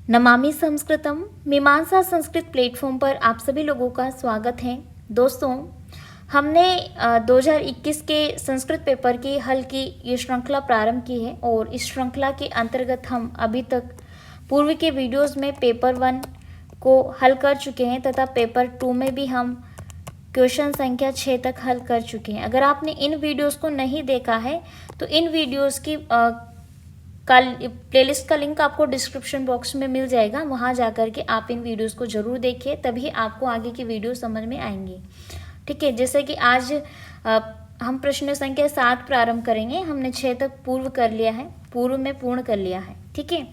नमामि संस्कृतम मीमांसा संस्कृत प्लेटफॉर्म पर आप सभी लोगों का स्वागत है। दोस्तों, हमने 2021 के संस्कृत पेपर की हल की ये श्रृंखला प्रारंभ की है और इस श्रृंखला के अंतर्गत हम अभी तक पूर्व के वीडियोस में पेपर 1 को हल कर चुके हैं तथा पेपर 2 में भी हम क्वेश्चन संख्या 6 तक हल कर चुके हैं। अगर आपने इन वीडियोस को नहीं देखा है तो इन वीडियोस की प्लेलिस्ट का लिंक आपको डिस्क्रिप्शन बॉक्स में मिल जाएगा। वहां जाकर के आप इन वीडियोस को जरूर देखिए, तभी आपको आगे की वीडियो समझ में आएंगी। ठीक है, जैसे कि आज हम प्रश्न संख्या 7 प्रारंभ करेंगे। हमने 6 तक पूर्व में पूर्ण कर लिया है। ठीक है,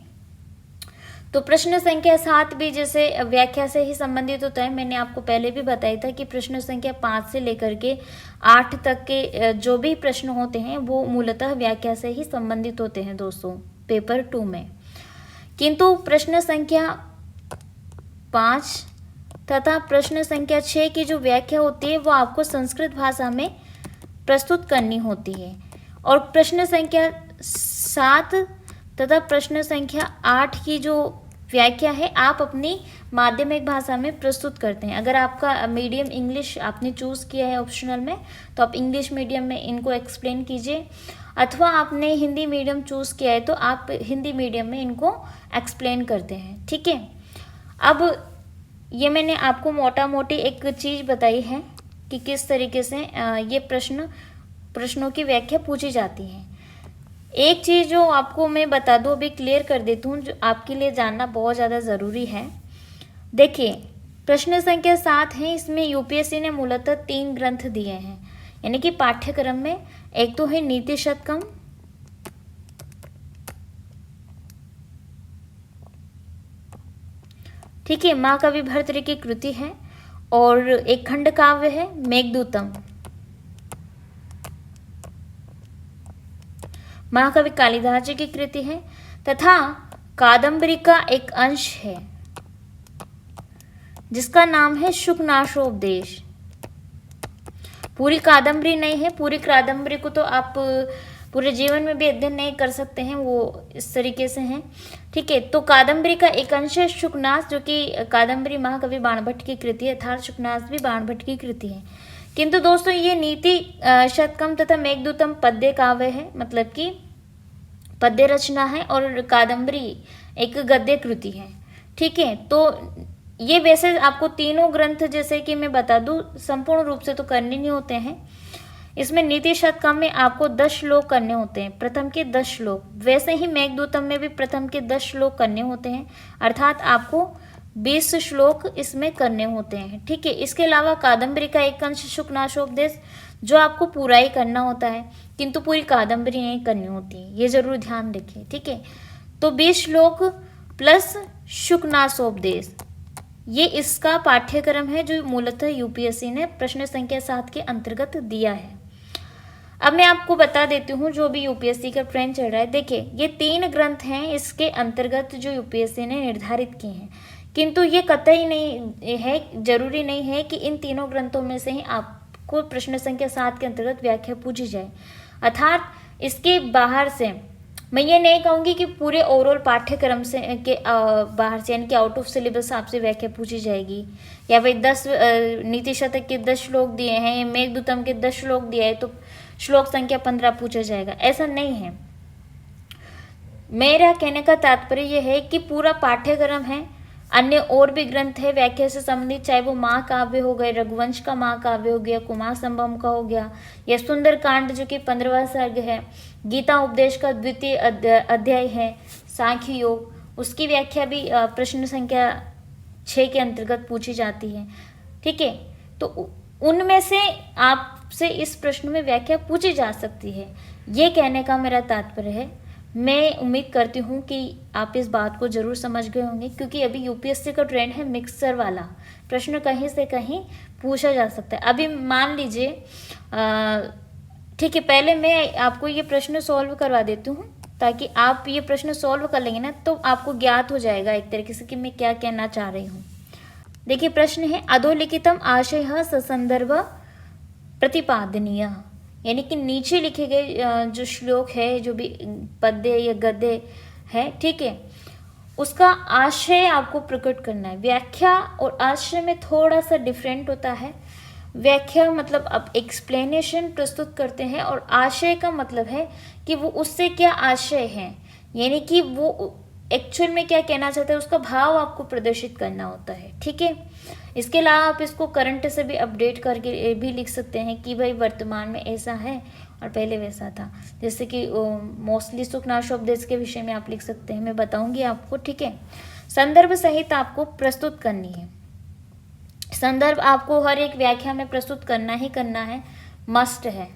तो प्रश्न संख्या 7 भी जैसे व्याख्या से ही संबंधित होता है। मैंने आपको पहले भी बताया था कि प्रश्न संख्या 5 से लेकर के 8 तक के जो भी प्रश्न होते हैं वो मूलतः व्याख्या से ही संबंधित होते हैं दोस्तों पेपर 2 में। किंतु प्रश्न संख्या 5 तथा प्रश्न संख्या 6 की जो व्याख्या होती है वो आपको संस्कृत भाषा में प्रस्तुत करनी होती है और प्रश्न संख्या 7 तथा प्रश्न संख्या 8 की जो व्याख्या है आप अपनी माध्यमिक भाषा में प्रस्तुत करते हैं। अगर आपका मीडियम इंग्लिश आपने चूज़ किया है ऑप्शनल में तो आप इंग्लिश मीडियम में इनको एक्सप्लेन कीजिए, अथवा आपने हिंदी मीडियम चूज़ किया है तो आप हिंदी मीडियम में इनको एक्सप्लेन करते हैं। ठीक है, अब ये मैंने आपको मोटा मोटी एक चीज़ बताई है कि किस तरीके से ये प्रश्नों की व्याख्या पूछी जाती है। एक चीज़ जो आपको मैं बता दूं, अभी क्लियर कर देती हूँ, जो आपके लिए जानना बहुत ज़्यादा ज़रूरी है। देखिए, प्रश्न संख्या 7 है, इसमें यूपीएससी ने मूलतः 3 ग्रंथ दिए हैं, यानी कि पाठ्यक्रम में। एक तो है नीति शतकम, ठीक है, महाकवि भर्तृहरि की कृति है, और एक खंड काव्य है मेघदूतम, महाकवि कालिदास जी की कृति है, तथा कादम्बरी का एक अंश है जिसका नाम है शुकनाशोपदेश। पूरी कादम्बरी नहीं है, पूरी कादम्बरी को तो आप पूरे जीवन में भी अध्ययन नहीं कर सकते हैं, वो इस तरीके से हैं। ठीक है, तो कादम्बरी का एक अंश है शुकनास, जो कि कादम्बरी महाकवि बाणभट्ट की कृति है, अर्थात शुकनास भी बाणभट्ट की कृति है। किंतु दोस्तों ये नीति शतकम तथा मेघदूतम पद्य काव्य है, मतलब कि पद्य रचना है, और कादम्बरी एक गद्य कृति है। ठीक है, तो ये वैसे आपको तीनों ग्रंथ जैसे कि मैं बता दूं संपूर्ण रूप से तो करने नहीं होते हैं। इसमें नीति शतकम में आपको 10 श्लोक करने होते हैं, प्रथम के 10 श्लोक। वैसे ही मेघदूतम में भी प्रथम के 10 श्लोक करने होते हैं, अर्थात आपको 20 श्लोक इसमें करने होते हैं। ठीक है, इसके अलावा कादम्बरी का एक अंश शुकनाशोपदेश जो आपको पूरा ही करना होता है, किंतु पूरी कादम्बरी नहीं करनी होती है, ये जरूर ध्यान रखिए। ठीक है, तो 20 श्लोक प्लस शुकनाशोपदेश, ये इसका पाठ्यक्रम है जो मूलतः यूपीएससी ने प्रश्न संख्या 7 के अंतर्गत दिया है। अब मैं आपको बता देती हूँ जो भी यूपीएससी का ट्रेंड चल रहा है। देखिए, ये 3 ग्रंथ हैं इसके अंतर्गत जो यूपीएससी ने निर्धारित किए हैं, किंतु ये कतई नहीं है, जरूरी नहीं है कि इन तीनों ग्रंथों में से ही आपको प्रश्न संख्या 7 के अंतर्गत व्याख्या पूछी जाए। अर्थात इसके बाहर से मैं ये नहीं कहूँगी कि पूरे ओवरऑल पाठ्यक्रम से के बाहर से, यानी कि आउट ऑफ सिलेबस आपसे व्याख्या पूछी जाएगी, या भाई 10 नीति शतक के 10 श्लोक दिए हैं, मेघदूतम के 10 श्लोक दिए हैं तो श्लोक संख्या 15 पूछा जाएगा, ऐसा नहीं है। मेरा कहने का तात्पर्य यह है कि पूरा पाठ्यक्रम है, अन्य और भी ग्रंथ है व्याख्या से संबंधित, चाहे वो महाकाव्य हो गए, रघुवंश का महाकाव्य हो गया, कुमार संभव का हो गया, या सुंदर कांड जो कि 15वां सर्ग है, गीता उपदेश का द्वितीय अध्याय है, सांख्य योग, उसकी व्याख्या भी प्रश्न संख्या 6 के अंतर्गत पूछी जाती है। ठीक है, तो उनमें से आपसे इस प्रश्न में व्याख्या पूछी जा सकती है, ये कहने का मेरा तात्पर्य है। मैं उम्मीद करती हूँ कि आप इस बात को जरूर समझ गए होंगे, क्योंकि अभी यूपीएससी का ट्रेंड है मिक्सर वाला, प्रश्न कहीं से कहीं पूछा जा सकता है। अभी मान लीजिए, ठीक है, पहले मैं आपको ये प्रश्न सॉल्व करवा देती हूँ ताकि आप ये प्रश्न सॉल्व कर लेंगे ना तो आपको ज्ञात हो जाएगा एक तरीके से कि मैं क्या कहना चाह रही हूँ। देखिए, प्रश्न है अधोलिखितम आशय ससंदर्भ प्रतिपादनीय, यानी कि नीचे लिखे गए जो श्लोक है, जो भी पद्य या गद्य है, ठीक है, उसका आशय आपको प्रकट करना है। व्याख्या और आशय में थोड़ा सा डिफरेंट होता है। व्याख्या मतलब आप एक्सप्लेनेशन प्रस्तुत करते हैं, और आशय का मतलब है कि वो उससे क्या आशय है, यानी कि वो एक्चुअल में क्या कहना चाहते हैं, उसका भाव आपको प्रदर्शित करना होता है। ठीक है, इसके अलावा आप इसको करंट से भी अपडेट करके भी लिख सकते हैं कि भाई वर्तमान में ऐसा है और पहले वैसा था। जैसे कि मोस्टली सुखनाशोपदेश के विषय में आप लिख सकते हैं, मैं बताऊंगी आपको। ठीक है, संदर्भ सहित आपको प्रस्तुत करनी है। संदर्भ आपको हर एक व्याख्या में प्रस्तुत करना ही करना है, मस्ट है,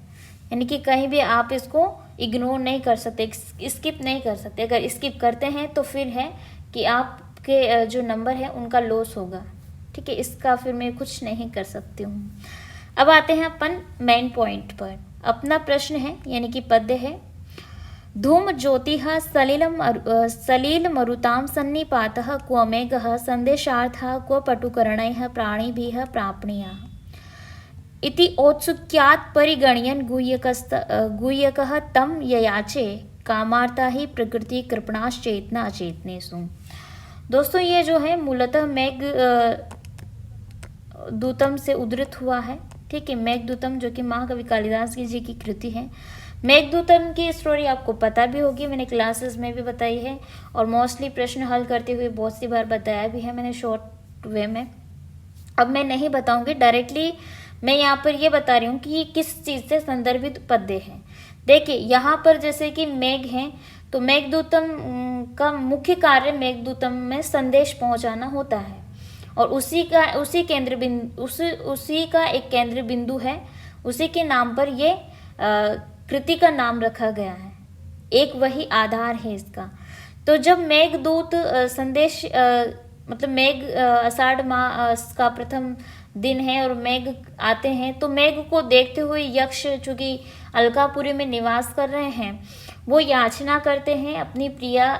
यानी कि कहीं भी आप इसको इग्नोर नहीं कर सकते, स्किप नहीं कर सकते। अगर स्किप करते हैं तो फिर है कि आपके जो नंबर है उनका लॉस होगा। ठीक है, इसका फिर मैं कुछ नहीं कर सकती हूँ। अब आते हैं अपन मेन पॉइंट पर। अपना प्रश्न है, यानी कि पद्य है। धूम ज्योतिः सलिल मरुतां सन्निपातः क्व मेघः संदेशार्थः क्व पटुकरणैः प्राणिभिः प्रापणीयः इति औत्सुक्यात् परिगणयन् गुह्यकः तं ययाचे कामार्ता ही प्रकृति कृपणाश्चेतना अचेतनेषु। दोस्तों ये जो है मूलतः मेघ दूतम से उद्धृत हुआ है। ठीक है, मेघदूतम जो कि महाकवि कालिदास जी की कृति है। मेघदूतम की स्टोरी आपको पता भी होगी, मैंने क्लासेस में भी बताई है, और मोस्टली प्रश्न हल करते हुए बहुत सी बार बताया भी है मैंने शॉर्ट वे में। अब मैं नहीं बताऊंगी, डायरेक्टली मैं यहाँ पर ये बता रही हूँ कि ये किस चीज़ से संदर्भित पद्य है। देखिए यहाँ पर जैसे कि मेघ हैं, तो मेघदूतम का मुख्य कार्य मेघदूतम में संदेश पहुँचाना होता है, और उसी का एक केंद्र बिंदु है, उसी के नाम पर ये कृति का नाम रखा गया है, एक वही आधार है इसका। तो जब मेघदूत संदेश मतलब मेघ आषाढ़ मास का प्रथम दिन है और मेघ आते हैं, तो मेघ को देखते हुए यक्ष चूंकि अलकापुरी में निवास कर रहे हैं, वो याचना करते हैं अपनी प्रिया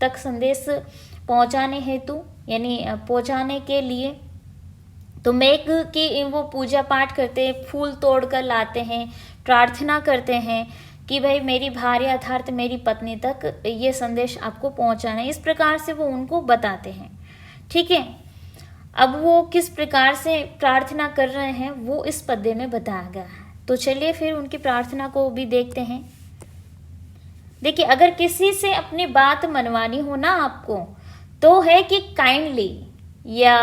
तक संदेश पहुंचाने हेतु, यानी पहुंचाने के लिए। तो मेघ की वो पूजा पाठ करते हैं, फूल तोड़ कर लाते हैं, प्रार्थना करते हैं कि भाई मेरी भार्या अर्थात मेरी पत्नी तक ये संदेश आपको पहुंचाना है। इस प्रकार से वो उनको बताते हैं। ठीक है, अब वो किस प्रकार से प्रार्थना कर रहे हैं वो इस पद्य में बताया गया है। तो चलिए फिर उनकी प्रार्थना को भी देखते हैं। देखिए, अगर किसी से अपनी बात मनवानी हो ना आपको, तो है कि काइंडली या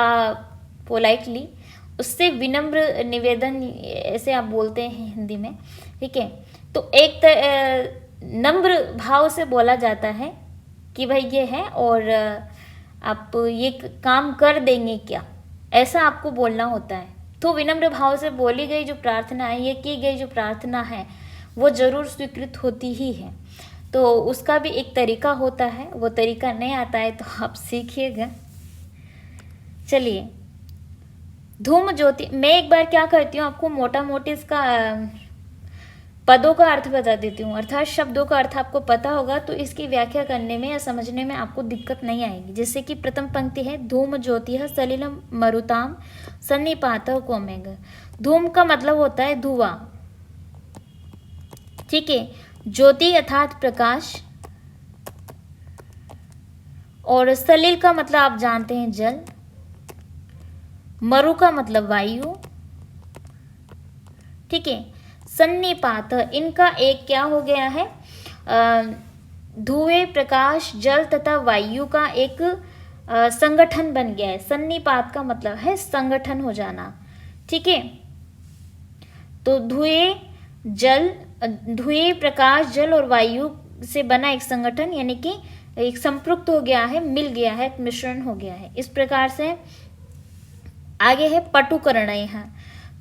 पोलाइटली उससे विनम्र निवेदन, ऐसे आप बोलते हैं हिंदी में। ठीक है, तो एक नम्र भाव से बोला जाता है कि भाई ये है और आप ये काम कर देंगे क्या, ऐसा आपको बोलना होता है। तो विनम्र भाव से बोली गई जो प्रार्थना है, ये की गई जो प्रार्थना है, वो जरूर स्वीकृत होती ही है। तो उसका भी एक तरीका होता है, वो तरीका नहीं आता है तो आप सीखिएगा। चलिए, धूम ज्योति, मैं एक बार क्या करती हूँ आपको मोटा मोटी इसका पदों का अर्थ बता देती हूँ, अर्थात शब्दों का अर्थ आपको पता होगा तो इसकी व्याख्या करने में या समझने में आपको दिक्कत नहीं आएगी। जैसे कि प्रथम पंक्ति है, धूम ज्योतिः सलिलम मरुताम सन्निपातः क्व मेघ। धूम का मतलब होता है धुआं। ठीक है, ज्योति अर्थात प्रकाश, और सलिल का मतलब आप जानते हैं जल, मरु का मतलब वायु। ठीक है, सन्निपात, इनका एक क्या हो गया है, धुएं, प्रकाश, जल तथा वायु का एक संगठन बन गया है। सन्निपात का मतलब है संगठन हो जाना। ठीक है, तो धुएं, प्रकाश, जल और वायु से बना एक संगठन, यानी कि एक संपृक्त हो गया है, मिल गया है, एक मिश्रण हो गया है। इस प्रकार से आगे है पटुकरणय।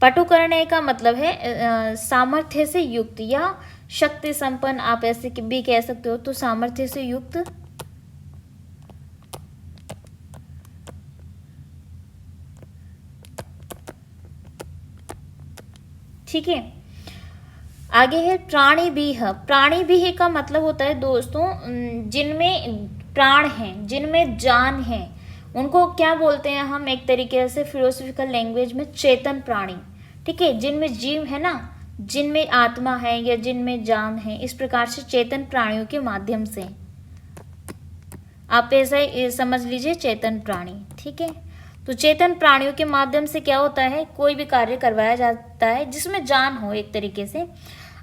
पटुकरणय का मतलब है सामर्थ्य से युक्त या शक्ति संपन्न, आप ऐसे भी कह सकते हो। तो सामर्थ्य से युक्त, ठीक है। आगे है प्राणिभिः। प्राणिभिः का मतलब होता है दोस्तों जिनमें प्राण हैं, जिनमें जान है, उनको क्या बोलते हैं हम एक तरीके से फिलोसफिकल लैंग्वेज में, चेतन प्राणी। ठीक है, जिनमें जीव है ना, जिनमें आत्मा है या जिनमें जान है, इस प्रकार से चेतन प्राणियों के माध्यम से आप ऐसा ही समझ लीजिए चेतन प्राणी, ठीक है। तो चेतन प्राणियों के माध्यम से क्या होता है, कोई भी कार्य करवाया जाता है जिसमें जान हो एक तरीके से।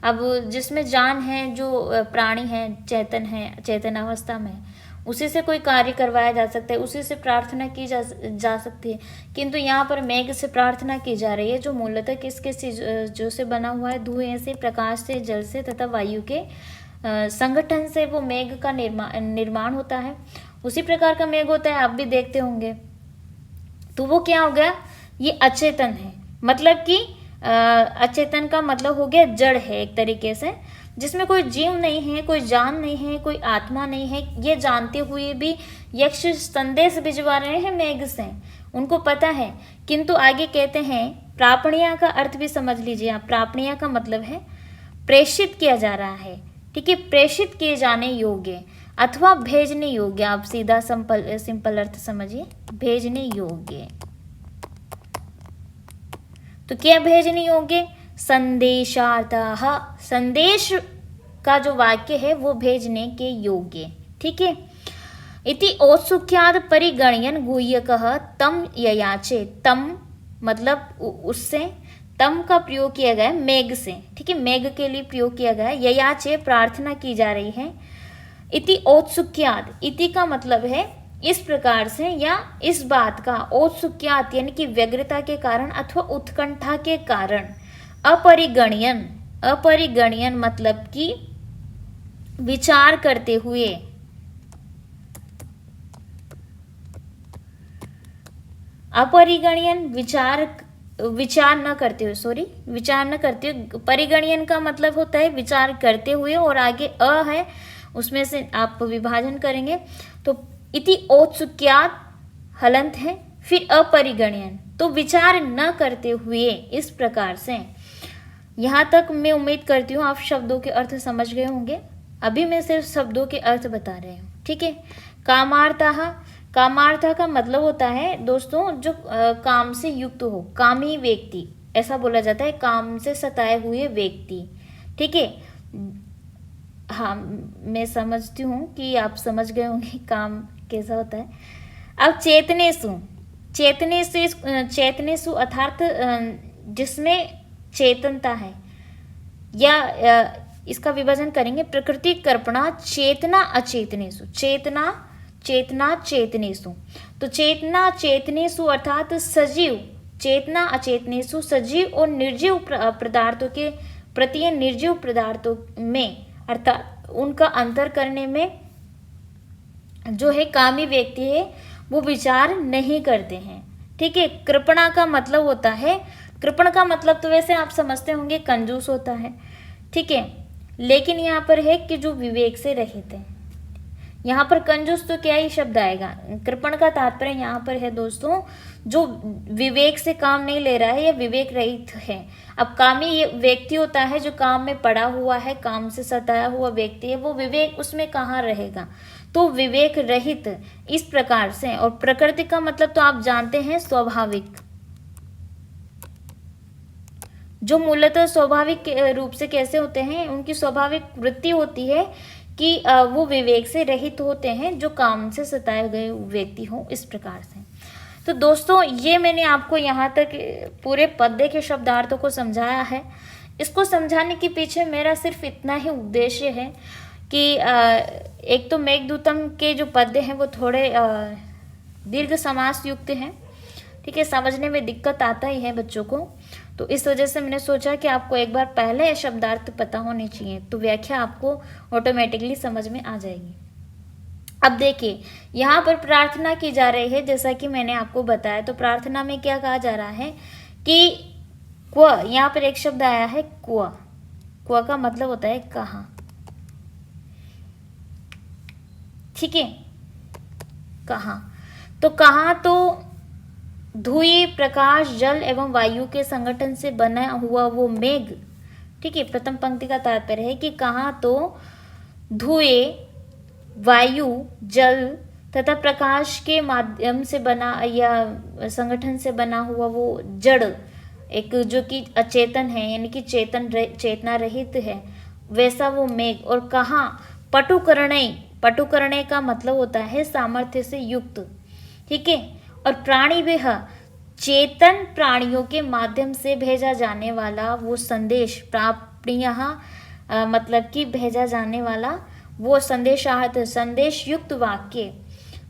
अब जिसमें जान है, जो प्राणी है, चेतन है, चेतन अवस्था में, उसी से कोई कार्य करवाया जा सकता है, उसी से प्रार्थना की जा सकती है। किंतु यहाँ पर मेघ से प्रार्थना की जा रही है, जो मूलतः किसके चीजों से बना हुआ है, धुएं से, प्रकाश से, जल से तथा वायु के संगठन से वो मेघ का निर्माण होता है। उसी प्रकार का मेघ होता है, आप भी देखते होंगे। तो वो क्या हो गया, ये अचेतन है, मतलब कि अचेतन का मतलब हो गया जड़ है एक तरीके से, जिसमें कोई जीव नहीं है, कोई जान नहीं है, कोई आत्मा नहीं है। ये जानते हुए भी यक्ष संदेश भिजवा रहे हैं मेघ से, उनको पता है। किंतु आगे कहते हैं, प्रापणिया का अर्थ भी समझ लीजिए आप। प्रापणिया का मतलब है प्रेषित किया जा रहा है, ठीक है, प्रेषित किए जाने योग्य अथवा भेजने योग्य। आप सीधा सिंपल अर्थ समझिए, भेजने योग्य। तो क्या भेजने योग्य, संदेशार्थः, संदेश का जो वाक्य है वो भेजने के योग्य, ठीक है। इति औत्सुक्याद परिगणयन गुह्यकः तम ययाचे, तम मतलब उससे, तम का प्रयोग किया गया है मेघ से, ठीक है, मेघ के लिए प्रयोग किया गया है। ययाचे प्रार्थना की जा रही है। इति औत्सुक्याद, इति का मतलब है इस प्रकार से या इस बात का, औत्सुक्यात यानी कि व्यग्रता के कारण अथवा उत्कंठा के कारण। अपरिगणयन, अपरिगणयन मतलब कि विचार करते हुए, अपरिगणयन विचार न करते हुए, सॉरी, विचार न करते हुए। परिगणयन का मतलब होता है विचार करते हुए, और आगे अ है, उसमें से आप विभाजन करेंगे तो इति औत्सुक्यात हलंत है, फिर अपरिगणयन, तो विचार न करते हुए। इस प्रकार से यहाँ तक मैं उम्मीद करती हूँ आप शब्दों के अर्थ समझ गए होंगे। अभी मैं सिर्फ शब्दों के अर्थ बता रही हूँ, ठीक है। कामार्थः, कामार्था का मतलब होता है दोस्तों जो काम से युक्त हो, कामी व्यक्ति, ऐसा बोला जाता है, काम से सताए हुए व्यक्ति, ठीक है। हाँ, मैं समझती हूँ कि आप समझ गए होंगे काम कैसा होता है। अब चेतनेसु, चेतनेसु अर्थात जिसमें चेतनता है, या इसका विभाजन करेंगे प्रकृति कर्पणा चेतना अचेतनेसु, चेतना चेतनेसु। तो चेतना चेतनेसु अर्थात सजीव, चेतना अचेतनेसु सजीव और निर्जीव पदार्थों के प्रति, निर्जीव पदार्थों में अर्थात उनका अंतर करने में जो है कामी व्यक्ति है वो विचार नहीं करते हैं, ठीक है। कृपणा का मतलब होता है, कृपण का मतलब तो वैसे आप समझते होंगे कंजूस होता है, ठीक है, लेकिन यहाँ पर है कि जो विवेक से रहित है। यहाँ पर कंजूस तो क्या ही शब्द आएगा, कृपण का तात्पर्य यहाँ पर है दोस्तों जो विवेक से काम नहीं ले रहा है या विवेक रहित है। अब कामी ये व्यक्ति होता है जो काम में पड़ा हुआ है, काम से सताया हुआ व्यक्ति है, वो विवेक उसमें कहाँ रहेगा, तो विवेक रहित इस प्रकार से। और प्रकृति का मतलब तो आप जानते हैं स्वाभाविक, जो मूलतः स्वाभाविक रूप से कैसे होते हैं, उनकी स्वाभाविक वृत्ति होती है कि वो विवेक से रहित होते हैं, जो काम से सताए गए व्यक्ति हों, इस प्रकार से। तो दोस्तों ये मैंने आपको यहाँ तक पूरे पद्य के शब्दार्थों को समझाया है। इसको समझाने के पीछे मेरा सिर्फ इतना ही उद्देश्य है कि एक तो मेघदूतम के जो पद्य हैं वो थोड़े दीर्घ समास युक्त हैं, ठीक है, समझने में दिक्कत आता ही है बच्चों को। तो इस वजह से मैंने सोचा कि आपको एक बार पहले शब्दार्थ पता होने चाहिए, तो व्याख्या आपको ऑटोमेटिकली समझ में आ जाएगी। अब देखिए यहाँ पर प्रार्थना की जा रही है, जैसा कि मैंने आपको बताया। तो प्रार्थना में क्या कहा जा रहा है कि क्व, यहाँ पर एक शब्द आया है क्व, क्व का मतलब होता है कहाँ, ठीक है, कहाँ। तो कहाँ तो धुएं, प्रकाश, जल एवं वायु के संगठन से बना हुआ वो मेघ, ठीक है। प्रथम पंक्ति का तात्पर्य है कि कहाँ तो धुएं, वायु, जल तथा प्रकाश के माध्यम से बना या संगठन से बना हुआ वो जड़, एक जो कि अचेतन है यानी कि चेतना रहित है, वैसा वो मेघ। और कहाँ पटुकरणय, पटु करने का मतलब होता है सामर्थ्य से युक्त, ठीक है। और प्राणी वह चेतन प्राणियों के माध्यम से भेजा जाने वाला वो संदेश, प्राप्तियाँ मतलब कि भेजा जाने वाला वो संदेशार्थ, संदेश युक्त वाक्य,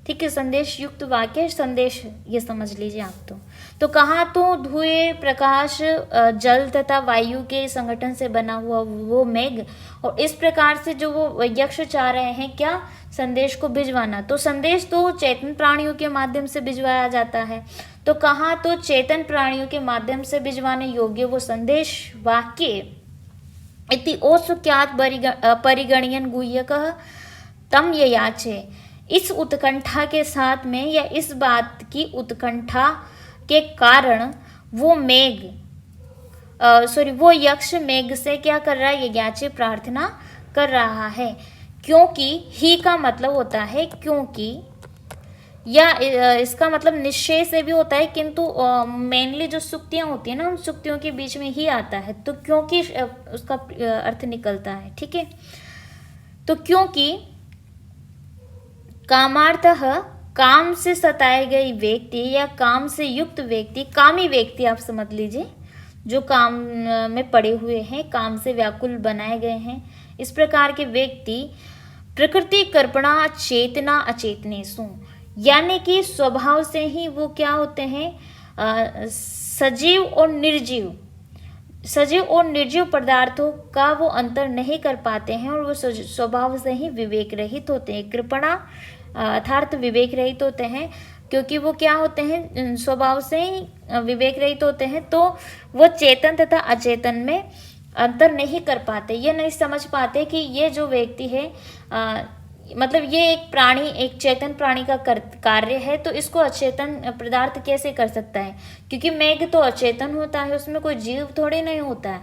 ठीक है। संदेश युक्त वाक्य, संदेश ये समझ लीजिए आप। तो कहाँ तो धुएं, प्रकाश, जल तथा वायु के संगठन से बना हुआ वो मेघ, और इस प्रकार से जो वो यक्ष चाह रहे हैं क्या, संदेश को भिजवाना। तो संदेश तो चेतन प्राणियों के माध्यम से भिजवाया जाता है, तो कहाँ तो चेतन प्राणियों के माध्यम से भिजवाने योग्य वो संदेश वाक्य इति ओसुख्यात परिगणयन गुह्यकः तम ये याचे। इस उत्कंठा के साथ में या इस बात की उत्कंठा के कारण वो मेघ वो यक्ष मेघ से क्या कर रहा है, यज्ञाचे प्रार्थना कर रहा है। क्योंकि ही का मतलब होता है क्योंकि, या इसका मतलब निश्चय से भी होता है, किंतु मेनली जो सुक्तियां होती है ना, उन सुक्तियों के बीच में ही आता है, तो क्योंकि उसका अर्थ निकलता है, ठीक है। तो क्योंकि कामार्थः काम से सताए गए व्यक्ति या काम से युक्त व्यक्ति, कामी व्यक्ति आप समझ लीजिए, जो काम में पड़े हुए हैं, काम से व्याकुल बनाए गए हैं, इस प्रकार के व्यक्ति प्रकृति कर्पणा चेतना अचेतनेसु, यानी कि स्वभाव से ही वो क्या होते हैं, सजीव और निर्जीव, सजीव और निर्जीव पदार्थों का वो अंतर नहीं कर पाते हैं, और वो स्वभाव से ही विवेक रहित होते हैं। कृपणा अर्थात विवेक रहित होते हैं, क्योंकि वो क्या होते हैं, स्वभाव से ही विवेक रहित होते हैं, तो वो चेतन तथा अचेतन में अंतर नहीं कर पाते, ये नहीं समझ पाते कि ये जो व्यक्ति है मतलब ये एक प्राणी, एक चेतन प्राणी का कार्य है, तो इसको अचेतन पदार्थ कैसे कर सकता है, क्योंकि मेघ तो अचेतन होता है, उसमें कोई जीव थोड़े नहीं होता है,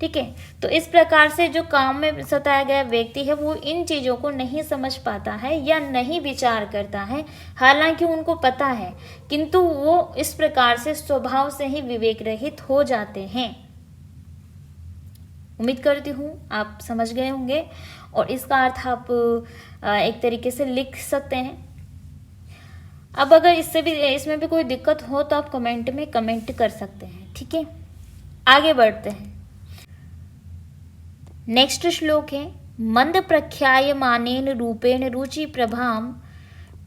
ठीक है। तो इस प्रकार से जो काम में सताया गया व्यक्ति है वो इन चीज़ों को नहीं समझ पाता है या नहीं विचार करता है, हालांकि उनको पता है, किंतु वो इस प्रकार से स्वभाव से ही विवेक रहित हो जाते हैं। उम्मीद करती हूँ आप समझ गए होंगे, और इसका अर्थ आप एक तरीके से लिख सकते हैं। अब अगर इसमें भी कोई दिक्कत हो तो आप कमेंट में कमेंट कर सकते हैं, ठीक है। आगे बढ़ते हैं। नेक्स्ट श्लोक है, मंद प्रख्यायमानेन रूपेण रुचि प्रभाम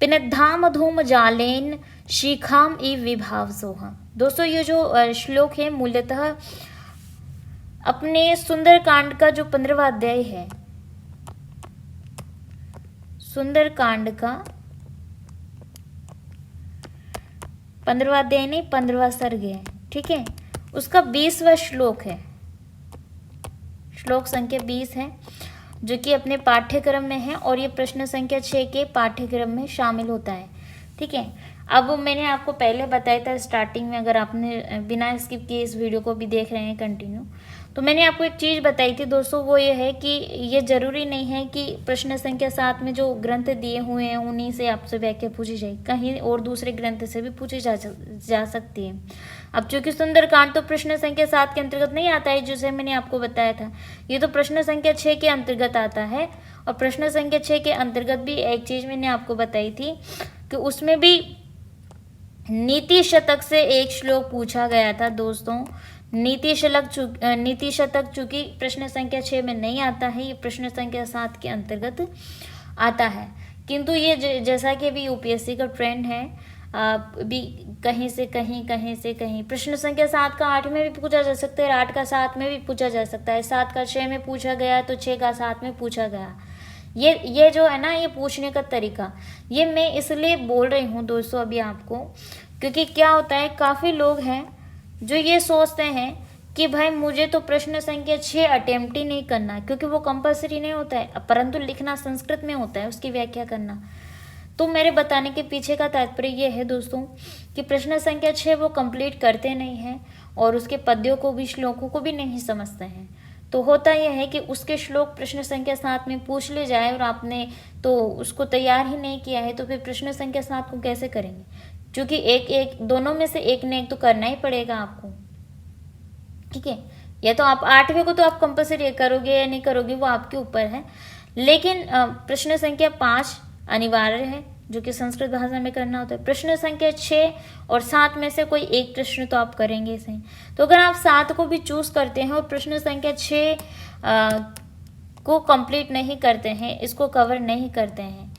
पिनद्धाम धूम जालेन शिखाम इव विभावसोहा। दोस्तों ये जो श्लोक है मूलतः अपने सुंदरकांड का जो 15वां अध्याय है, सुंदरकांड का 15वां अध्याय नहीं 15वां सर्ग है, ठीक है, उसका 20वां श्लोक है, श्लोक संख्या 20 है, जो कि अपने पाठ्यक्रम में है, और ये प्रश्न संख्या 6 के पाठ्यक्रम में शामिल होता है, ठीक है। अब मैंने आपको पहले बताया था स्टार्टिंग में, अगर आपने बिना स्किप किए इस वीडियो को भी देख रहे हैं कंटिन्यू, तो मैंने आपको एक चीज़ बताई थी दोस्तों, वो ये है कि ये ज़रूरी नहीं है कि प्रश्न संख्या 7 में जो ग्रंथ दिए हुए हैं उन्हीं से आपसे व्याख्या पूछी जाए, कहीं और दूसरे ग्रंथ से भी पूछी जा सकती है। अब चूंकि सुंदरकांड तो प्रश्न संख्या 7 के अंतर्गत नहीं आता है, जैसे मैंने आपको बताया था, ये तो प्रश्न संख्या 6 के अंतर्गत आता है, और प्रश्न संख्या 6 के अंतर्गत भी एक चीज़ मैंने आपको बताई थी कि उसमें भी नीति शतक से एक श्लोक पूछा गया था दोस्तों। नीति शतक चूंकि प्रश्न संख्या 6 में नहीं आता है, ये प्रश्न संख्या 7 के अंतर्गत आता है, किंतु ये जैसा कि अभी यूपीएससी का ट्रेंड है, भी कहीं से कहीं प्रश्न संख्या 7 का 8 में भी पूछा जा सकता है, 8 का 7 में भी पूछा जा सकता है, 7 का 6 में पूछा गया तो 6 का 7 में पूछा गया। ये जो है ना, ये पूछने का तरीका, ये मैं इसलिए बोल रही हूँ दोस्तों अभी आपको, क्योंकि क्या होता है, काफ़ी लोग हैं जो ये सोचते हैं कि भाई मुझे तो प्रश्न संख्या 6 अटेम्प्ट ही नहीं करना, क्योंकि वो कंपलसरी नहीं होता है, परंतु लिखना संस्कृत में होता है, उसकी व्याख्या करना। तो मेरे बताने के पीछे का तात्पर्य ये है दोस्तों कि प्रश्न संख्या 6 वो कंप्लीट करते नहीं हैं, और उसके पद्यों को भी, श्लोकों को भी नहीं समझते हैं। तो होता यह है कि उसके श्लोक प्रश्न संख्या 7 में पूछ ले जाए, और आपने तो उसको तैयार ही नहीं किया है, तो फिर प्रश्न संख्या 7 को कैसे करेंगे, क्योंकि एक दोनों में से एक ने एक तो करना ही पड़ेगा आपको, ठीक है। या तो आप 8वें को तो आप कंपलसरी करोगे या नहीं करोगे, वो आपके ऊपर है, लेकिन प्रश्न संख्या 5 अनिवार्य है, जो कि संस्कृत भाषा में करना होता है। प्रश्न संख्या 6 और 7 में से कोई एक प्रश्न तो आप करेंगे सही। तो अगर आप 7 को भी चूज करते हैं और प्रश्न संख्या 6 को कंप्लीट नहीं करते हैं, इसको कवर नहीं करते हैं,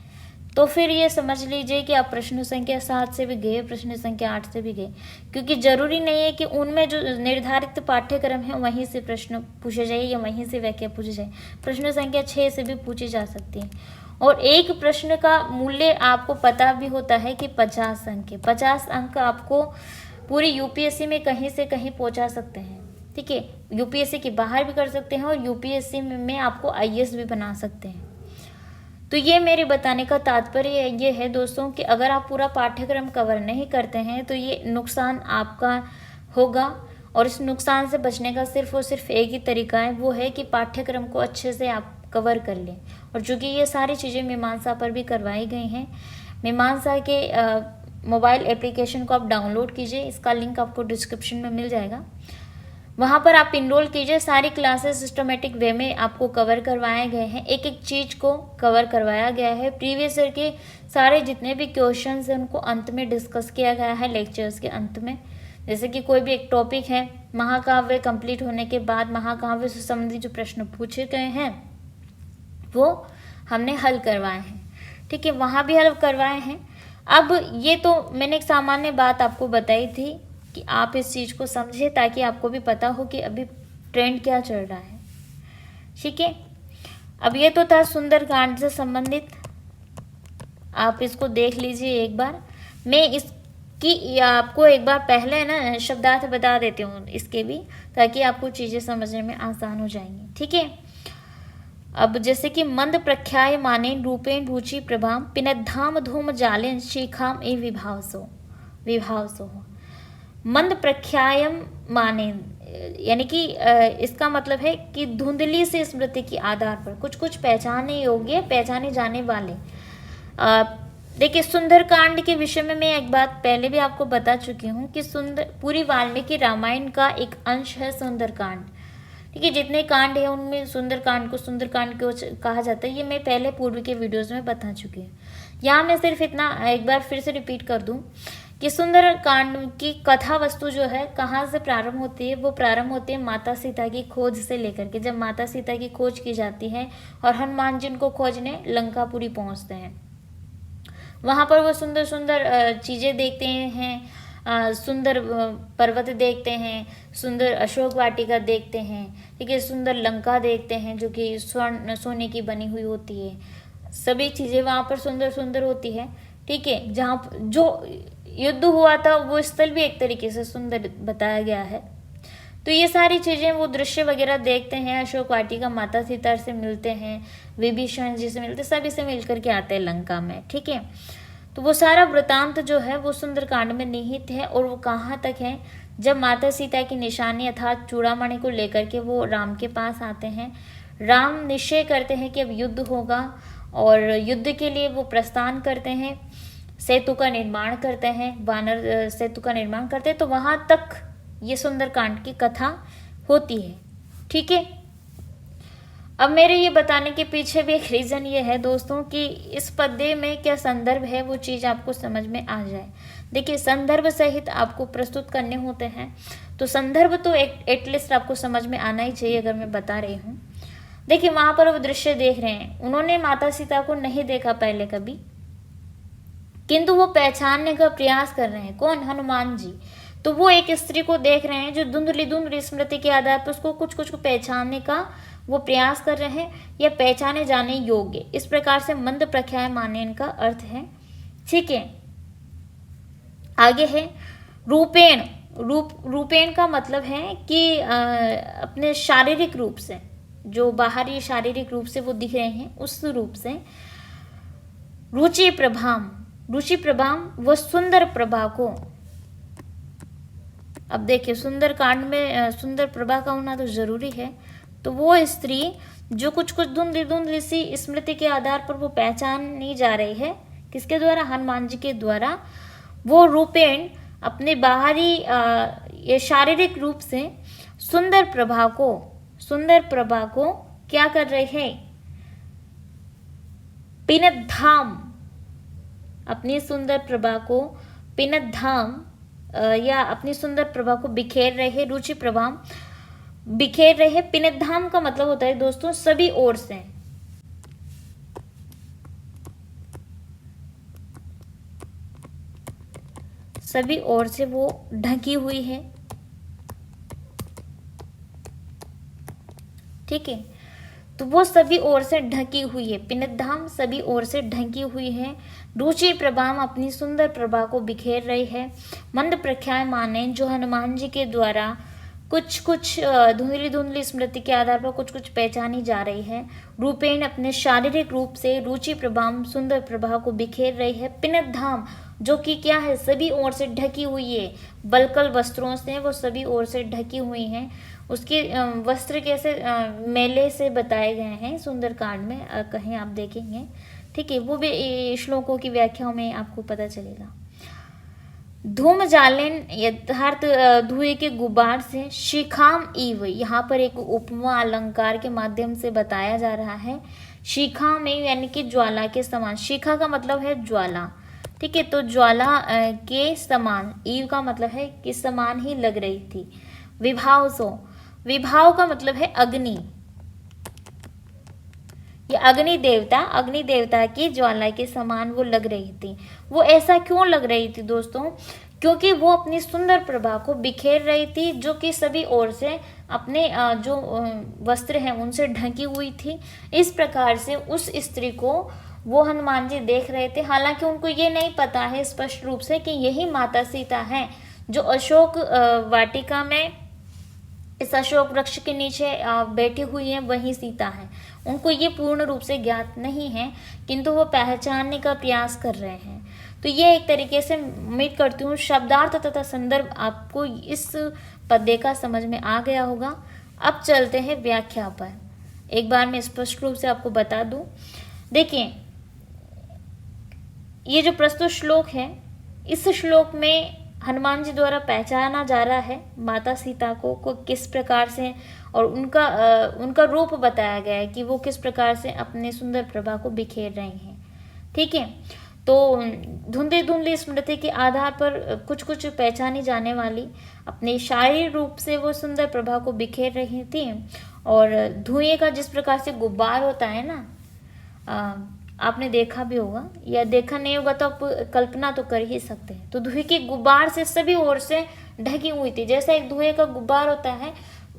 तो फिर ये समझ लीजिए कि आप प्रश्न संख्या 7 से भी गए, प्रश्न संख्या 8 से भी गए, क्योंकि जरूरी नहीं है कि उनमें जो निर्धारित पाठ्यक्रम है वहीं से प्रश्न पूछे जाए या वहीं से व्याख्या पूछी जाए। प्रश्न संख्या 6 से भी पूछी जा सकती है। और एक प्रश्न का मूल्य आपको पता भी होता है कि 50 अंक है। 50 अंक आपको पूरी यूपीएससी में कहीं से कहीं पहुंचा सकते हैं, ठीक है। यूपीएससी के बाहर भी कर सकते हैं और यूपीएससी में आपको आईएएस भी बना सकते हैं। तो ये मेरे बताने का तात्पर्य ये है दोस्तों कि अगर आप पूरा पाठ्यक्रम कवर नहीं करते हैं तो ये नुकसान आपका होगा, और इस नुकसान से बचने का सिर्फ और सिर्फ एक ही तरीका है, वो है कि पाठ्यक्रम को अच्छे से आप कवर कर लें। और चूँकि ये सारी चीज़ें मीमांसा पर भी करवाई गई हैं, मीमांसा के मोबाइल एप्लीकेशन को आप डाउनलोड कीजिए, इसका लिंक आपको डिस्क्रिप्शन में मिल जाएगा। वहाँ पर आप इनरोल कीजिए। सारी क्लासेस सिस्टमेटिक वे में आपको कवर करवाए गए हैं, एक एक चीज़ को कवर करवाया गया है। प्रीवियस ईयर के सारे जितने भी क्वेश्चंस हैं उनको अंत में डिस्कस किया गया है, लेक्चर्स के अंत में। जैसे कि कोई भी एक टॉपिक है, महाकाव्य कंप्लीट होने के बाद महाकाव्य से संबंधित जो प्रश्न पूछे गए हैं वो हमने हल करवाए हैं, ठीक है, वहाँ भी हल करवाए हैं। अब ये तो मैंने एक सामान्य बात आपको बताई थी कि आप इस चीज़ को समझे ताकि आपको भी पता हो कि अभी ट्रेंड क्या चल रहा है, ठीक है। अब ये तो था सुंदरकांड से संबंधित, आप इसको देख लीजिए एक बार। मैं इसकी आपको एक बार पहले ना शब्दार्थ बता देती हूँ इसके भी, ताकि आपको चीज़ें समझने में आसान हो जाएंगी, ठीक है। अब जैसे कि मंद प्रख्याय माने रूपेण रुचि प्रभाम पिनद्धाम धूम जालेन शिखाम ए विभावसो। मंद प्रख्यायम माने यानी कि इसका मतलब है कि धुंधली से स्मृति के आधार पर कुछ कुछ पहचाने योग्य, पहचाने जाने वाले। देखिए, सुंदरकांड के विषय में मैं एक बात पहले भी आपको बता चुकी हूँ कि पूरी वाल्मीकि रामायण का एक अंश है सुंदरकांड, ठीक है। जितने कांड है उनमें सुंदरकांड को सुंदरकांड क्यों कहा जाता है, ये मैं पहले पूर्व के वीडियोस में बता चुकी हूँ। यहाँ मैं सिर्फ इतना एक बार फिर से रिपीट कर दूँ कि सुंदरकांड की कथा वस्तु जो है कहाँ से प्रारंभ होती है, वो प्रारंभ होती है माता सीता की खोज से लेकर के। जब माता सीता की खोज की जाती है और हनुमान जी उनको खोजने लंकापुरी पहुँचते हैं, वहाँ पर वो सुंदर सुंदर चीज़ें देखते हैं, सुंदर पर्वत देखते हैं, सुंदर अशोक वाटिका देखते हैं, ठीक है, सुंदर लंका देखते हैं जो कि स्वर्ण सोने की बनी हुई होती है। सभी चीज़ें वहाँ पर सुंदर सुंदर होती है, ठीक है। जहाँ जो युद्ध हुआ था वो स्थल भी एक तरीके से सुंदर बताया गया है। तो ये सारी चीज़ें वो दृश्य वगैरह देखते हैं, अशोक वाटिका, माता सीता से मिलते हैं, विभीषण जी से मिलते, सभी से मिलकर के आते हैं लंका में, ठीक है। तो वो सारा वृतांत जो है वो सुंदरकांड में निहित है। और वो कहाँ तक है, जब माता सीता की निशानी अर्थात चूड़ामणि को लेकर के वो राम के पास आते हैं, राम निश्चय करते हैं कि अब युद्ध होगा और युद्ध के लिए वो प्रस्थान करते हैं, सेतु का निर्माण करते हैं, वानर सेतु का निर्माण करते हैं। तो वहाँ तक ये सुंदरकांड की कथा होती है, ठीक है। अब मेरे ये बताने के पीछे भी एक रीज़न ये है दोस्तों कि इस पद्य में क्या संदर्भ है वो चीज़ आपको समझ में आ जाए। देखिए, संदर्भ सहित आपको प्रस्तुत करने होते हैं, तो संदर्भ तो एटलीस्ट आपको समझ में आना ही चाहिए। अगर मैं बता रही हूँ, देखिए वहाँ पर वो दृश्य देख रहे हैं, उन्होंने माता सीता को नहीं देखा पहले कभी, किंतु वो पहचानने का प्रयास कर रहे हैं। कौन? हनुमान जी। तो वो एक स्त्री को देख रहे हैं जो धुंधली स्मृति के आधार पर उसको कुछ कुछ को पहचानने का वो प्रयास कर रहे हैं या पहचाने जाने योग्य। इस प्रकार से मंद प्रख्याय माने इनका अर्थ है, ठीक है। आगे है रूपेण। रूपेण का मतलब है कि अपने शारीरिक रूप से, जो बाहरी शारीरिक रूप से वो दिख रहे हैं उस रूप से। रुचि प्रभाम, रुचि प्रभाम वो सुंदर प्रभा को। अब देखिए, सुंदर कांड में सुंदर प्रभा का होना तो जरूरी है। तो वो स्त्री जो कुछ कुछ धुंधली सी स्मृति के आधार पर वो पहचानी जा रही है, किसके द्वारा? हनुमान जी के द्वारा। वो रूपेण अपने बाहरी ये शारीरिक रूप से सुंदर प्रभा को क्या कर रहे हैं? पिनद्धाम, अपनी सुंदर प्रभा को पिनद्धाम या अपनी सुंदर प्रभा को बिखेर रहे, रुचि प्रभा बिखेर रहे। पिनद्धाम का मतलब होता है दोस्तों सभी ओर से, सभी ओर से वो ढकी हुई है। ठीक है, तो वो सभी ओर से ढकी हुई है। पिनद्धाम सभी ओर से ढकी हुई है। रुचि प्रभाम अपनी सुंदर प्रभा को बिखेर रही है। मंद प्रख्याय माने जो हनुमान जी के द्वारा कुछ कुछ धुंधली धुंधली स्मृति के आधार पर कुछ कुछ पहचानी जा रही है। रूपेण अपने शारीरिक रूप से रुचि प्रभाम सुंदर प्रभा को बिखेर रही है। पिनद्धाम जो कि क्या है, सभी ओर से ढकी हुई है, बलकल वस्त्रों से वो सभी ओर से ढकी हुई हैं। उसके वस्त्र कैसे मेले से बताए गए हैं सुंदरकांड में, कहीं आप देखेंगे। ठीक है, वो भी श्लोकों की व्याख्याओं में आपको पता चलेगा। धूम जालेन यथार्थ धुएं के गुबार से, शिखाम ईव, यहाँ पर एक उपमा अलंकार के माध्यम से बताया जा रहा है। शिखा में यानी कि ज्वाला के समान, शिखा का मतलब है ज्वाला। ठीक है, तो ज्वाला के समान, ईव का मतलब है कि समान ही लग रही थी। विभाव सो, विभाव का मतलब है अग्नि, ये अग्नि देवता की ज्वाला के समान वो लग रही थी। वो ऐसा क्यों लग रही थी दोस्तों? क्योंकि वो अपनी सुंदर प्रभा को बिखेर रही थी, जो कि सभी ओर से अपने जो वस्त्र हैं उनसे ढकी हुई थी। इस प्रकार से उस स्त्री को वो हनुमान जी देख रहे थे। हालांकि उनको ये नहीं पता है स्पष्ट रूप से कि यही माता सीता है जो अशोक वाटिका में इस अशोक वृक्ष के नीचे बैठी हुई है, वही सीता है। उनको ये पूर्ण रूप से ज्ञात नहीं है, किंतु वो पहचानने का प्रयास कर रहे हैं। तो ये एक तरीके से उम्मीद करती हूँ शब्दार्थ तथा संदर्भ आपको इस पद्य का समझ में आ गया होगा। अब चलते हैं व्याख्या पर। एक बार मैं स्पष्ट रूप से आपको बता दूं, देखिए ये जो प्रस्तुत श्लोक है, इस श्लोक में हनुमान जी द्वारा पहचाना जा रहा है माता सीता को किस प्रकार से, और उनका रूप बताया गया है कि वो किस प्रकार से अपने सुंदर प्रभा को बिखेर रही हैं। ठीक है, तो धुंधली धुंधली स्मृति के आधार पर कुछ कुछ पहचानी जाने वाली अपने शारीरिक रूप से वो सुंदर प्रभा को बिखेर रही थी। और धुएं का जिस प्रकार से गुब्बार होता है ना, आपने देखा भी होगा, या देखा नहीं होगा तो आप कल्पना तो कर ही सकते हैं। तो धुएं के गुब्बार से सभी ओर से ढकी हुई थी। जैसा एक धुएं का गुब्बार होता है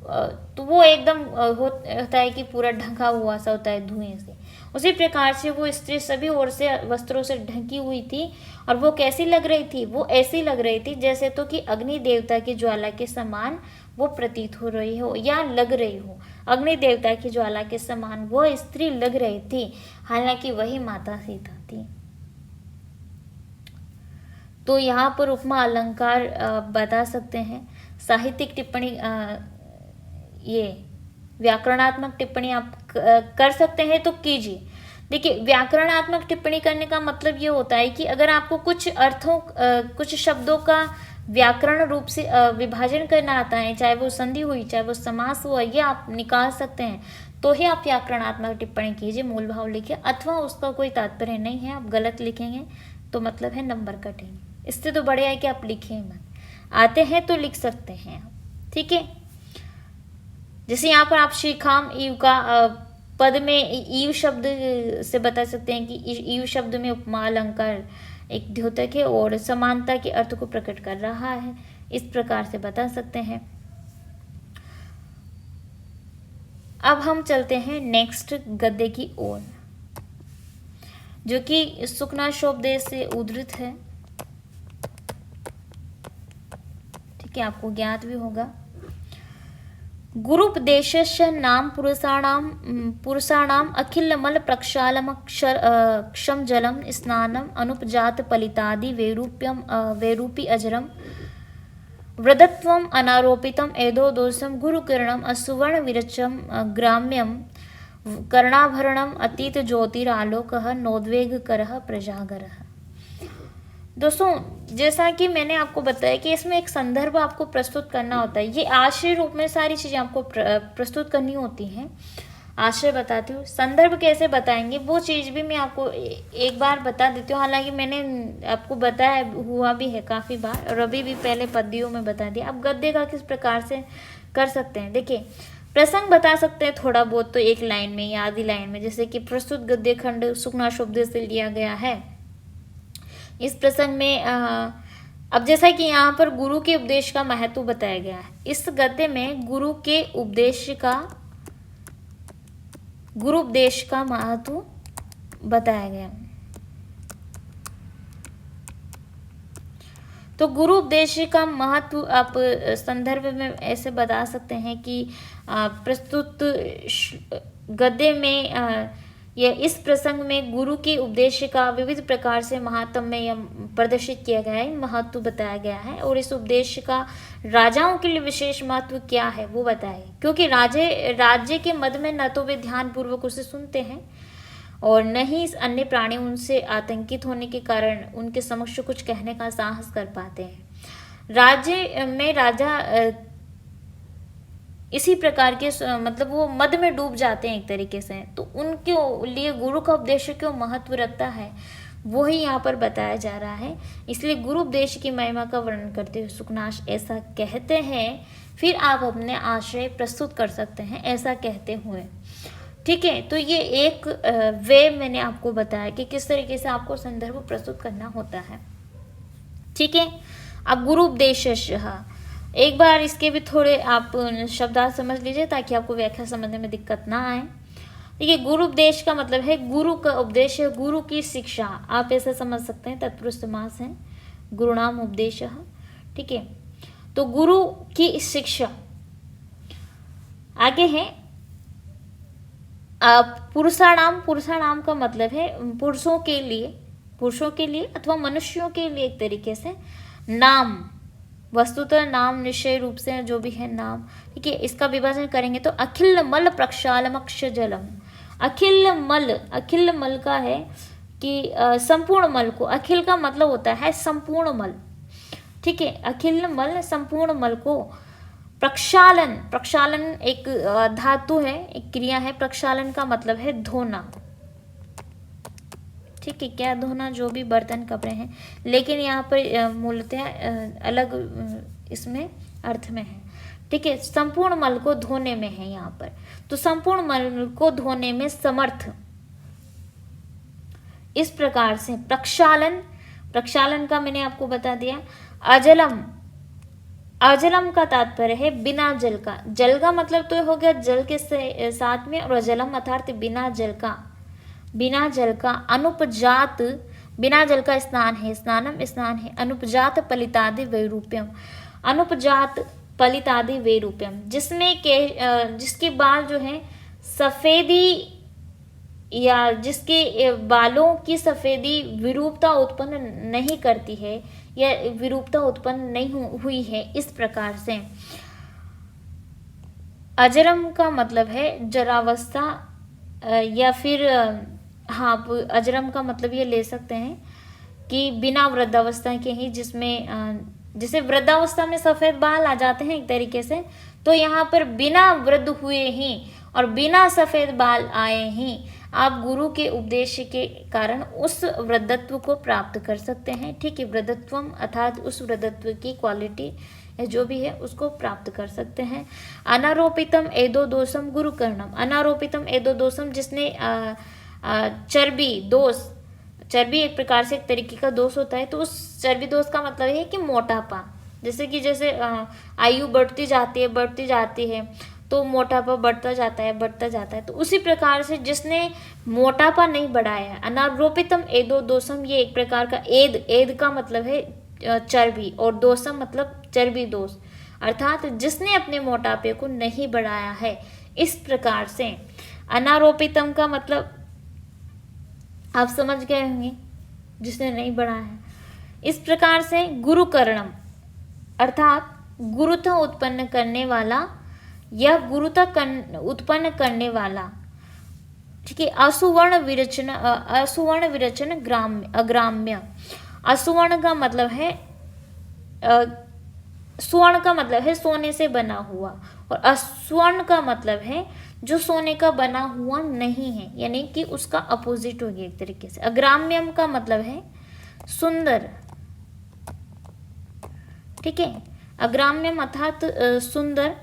तो वो एकदम होता है कि पूरा ढका हुआ सा होता है धुएं से, उसी प्रकार से वो स्त्री सभी ओर से वस्त्रों से ढकी हुई थी। और वो कैसी लग रही थी? वो ऐसी लग रही थी जैसे तो कि अग्नि देवता की ज्वाला के समान वो प्रतीत हो रही हो या लग रही हो। अग्नि देवता की ज्वाला के समान वो स्त्री लग रही थी, हालांकि वही माता सीता थी। तो यहाँ पर उपमा अलंकार बता सकते हैं। साहित्यिक टिप्पणी, ये व्याकरणात्मक टिप्पणी आप कर सकते हैं तो कीजिए। देखिए, व्याकरणात्मक टिप्पणी करने का मतलब ये होता है कि अगर आपको कुछ अर्थों कुछ शब्दों का व्याकरण रूप से विभाजन करना आता है, चाहे वो संधि हुई चाहे वो समास हुआ, ये आप निकाल सकते हैं, तो ही आप व्याकरणात्मक टिप्पणी कीजिए, मूल भाव लिखिए। अथवा उसका कोई तात्पर्य नहीं है, आप गलत लिखेंगे तो मतलब है नंबर कटेंगे। इससे तो बढ़िया है कि आप लिखें मत, आते हैं तो लिख सकते हैं। ठीक है, जैसे यहाँ पर आप शिखाम ईव का पद में ईव शब्द से बता सकते हैं कि ईव शब्द में उपमा अलंकार एक द्योतक है और समानता के अर्थ को प्रकट कर रहा है, इस प्रकार से बता सकते हैं। अब हम चलते हैं नेक्स्ट गद्य की ओर, जो कि सुखनाशोपदेश से उद्धृत है। ठीक है, आपको ज्ञात भी होगा। गुरुपदेशस्य नाम पुरुषाणाम अखिल मल प्रक्षालम क्षम जलम स्नानम अनुपजात पलितादि वैरूपी अजरम वृदत्वम अनारोपितम एदो दोषम गुरुकिरणम असुवर्ण विरचम ग्राम्यम कर्णाभरणम अतीत ज्योतिरालोकः नोद्वेगकरः प्रजागरः। दोस्तों, जैसा कि मैंने आपको बताया कि इसमें एक संदर्भ आपको प्रस्तुत करना होता है। ये आश्रय रूप में सारी चीज़ें आपको प्रस्तुत करनी होती हैं। आशय बताती हूँ। संदर्भ कैसे बताएंगे वो चीज़ भी मैं आपको एक बार बता देती हूँ। हालांकि मैंने आपको बताया हुआ भी है काफ़ी बार, और अभी भी पहले पद्यों में बता दिया। अब गद्य का किस प्रकार से कर सकते हैं, देखिए प्रसंग बता सकते हैं थोड़ा बहुत तो एक लाइन में या आधी लाइन में। जैसे कि प्रस्तुत गद्य खंड सुखनाशोपदेश से लिया गया है। इस प्रसंग में अब जैसा कि यहाँ पर गुरु के उपदेश का महत्व बताया गया है। इस गद्य में गुरु उपदेश का महत्व बताया गया। तो गुरु उपदेश का महत्व आप संदर्भ में ऐसे बता सकते हैं कि प्रस्तुत गद्य में या इस प्रसंग में गुरु के उपदेश का विविध प्रकार से महात्म्य में प्रदर्शित किया गया है, महत्व बताया गया है। और इस उपदेश का राजाओं के लिए विशेष महत्व क्या है वो बताया, क्योंकि राज्य के मद में न तो वे ध्यान पूर्वक उसे सुनते हैं और न ही अन्य प्राणी उनसे आतंकित होने के कारण उनके समक्ष कुछ कहने का साहस कर पाते हैं। राज्य में राजा इसी प्रकार के मतलब वो मद में डूब जाते हैं एक तरीके से। तो उनके लिए गुरु का उपदेश क्यों महत्व रखता है वो ही यहाँ पर बताया जा रहा है। इसलिए गुरु उपदेश की महिमा का वर्णन करते हुए सुखनाश ऐसा कहते हैं, फिर आप अपने आशय प्रस्तुत कर सकते हैं ऐसा कहते हुए। ठीक है, तो ये एक वे मैंने आपको बताया कि किस तरीके से आपको संदर्भ प्रस्तुत करना होता है। ठीक है, अब गुरु उपदेश एक बार इसके भी थोड़े आप शब्दार्थ समझ लीजिए ताकि आपको व्याख्या समझने में दिक्कत ना आए। देखिए गुरु उपदेश का मतलब है गुरु का उपदेश है, गुरु की शिक्षा, आप ऐसा समझ सकते हैं, तत्पुरुष समास है, गुरुणाम उपदेश। ठीक है, तो गुरु की शिक्षा। आगे है पुरुषाणाम का मतलब है पुरुषों के लिए अथवा मनुष्यों के लिए एक तरीके से नाम, वस्तुतः नाम निश्चय रूप से जो भी है नाम। ठीक है, इसका विभाजन करेंगे तो अखिल मल प्रक्षालमक्ष जलम। अखिल मल का है कि संपूर्ण मल को, अखिल का मतलब होता है संपूर्ण मल। ठीक है, अखिल मल संपूर्ण मल को प्रक्षालन एक धातु है, एक क्रिया है। प्रक्षालन का मतलब है धोना। ठीक है, क्या धोना, जो भी बर्तन कपड़े हैं, लेकिन यहाँ पर मूलतः अलग इसमें अर्थ में है। ठीक है, संपूर्ण मल को धोने में है यहाँ पर। तो संपूर्ण मल को धोने में समर्थ, इस प्रकार से प्रक्षालन का मैंने आपको बता दिया। अजलम का तात्पर्य है बिना जल का। जल का मतलब तो हो गया जल के साथ में, और अजलम अर्थात बिना जल का अनुपजात, बिना जल का स्नान है, स्नान है। अनुपजात पलितादि वैरूप्यम, जिसमें के जिसके बाल जो है सफेदी, या जिसके बालों की सफेदी विरूपता उत्पन्न नहीं करती है या विरूपता उत्पन्न नहीं हुई है, इस प्रकार से। अजरम का मतलब है जरावस्था, या फिर अजरम का मतलब ये ले सकते हैं कि बिना वृद्धावस्था के ही, जिसमें जैसे वृद्धावस्था में सफेद बाल आ जाते हैं एक तरीके से, तो यहाँ पर बिना वृद्ध हुए ही और बिना सफेद बाल आए ही आप गुरु के उपदेश के कारण उस वृद्धत्व को प्राप्त कर सकते हैं। ठीक है, वृद्धत्वम अर्थात उस वृद्धत्व की क्वालिटी जो भी है उसको प्राप्त कर सकते हैं। अनारोपितम एदो दोषम गुरु कर्णम। अनारोपितम एदो दोषम, जिसने चर्बी एक प्रकार से एक तरीके का दोष होता है। तो उस चर्बी दोष का मतलब है कि मोटापा, जैसे आयु बढ़ती जाती है तो मोटापा बढ़ता जाता है। तो उसी प्रकार से जिसने मोटापा नहीं बढ़ाया है, अनारोपितम एदो दोषम, ये एक प्रकार का एद का मतलब है चर्बी, और दोषम मतलब चर्बी दोष, अर्थात जिसने अपने मोटापे को नहीं बढ़ाया है। इस प्रकार से अनारोपितम का मतलब आप समझ गए होंगे, जिसने नहीं बढ़ाया है। इस प्रकार से गुरु कर्णम अर्थात गुरुता उत्पन्न करने वाला या गुरुता उत्पन्न करने वाला। ठीक है, असुवर्ण विरचन अग्राम्य। असुवर्ण का मतलब है स्वर्ण का मतलब है सोने से बना हुआ, और अस्वर्ण का मतलब है जो सोने का बना हुआ नहीं है, यानी कि उसका अपोजिट हो गया एक तरीके से। अग्राम्यम का मतलब है सुंदर, ठीक है। अग्राम्यम अर्थात सुंदर।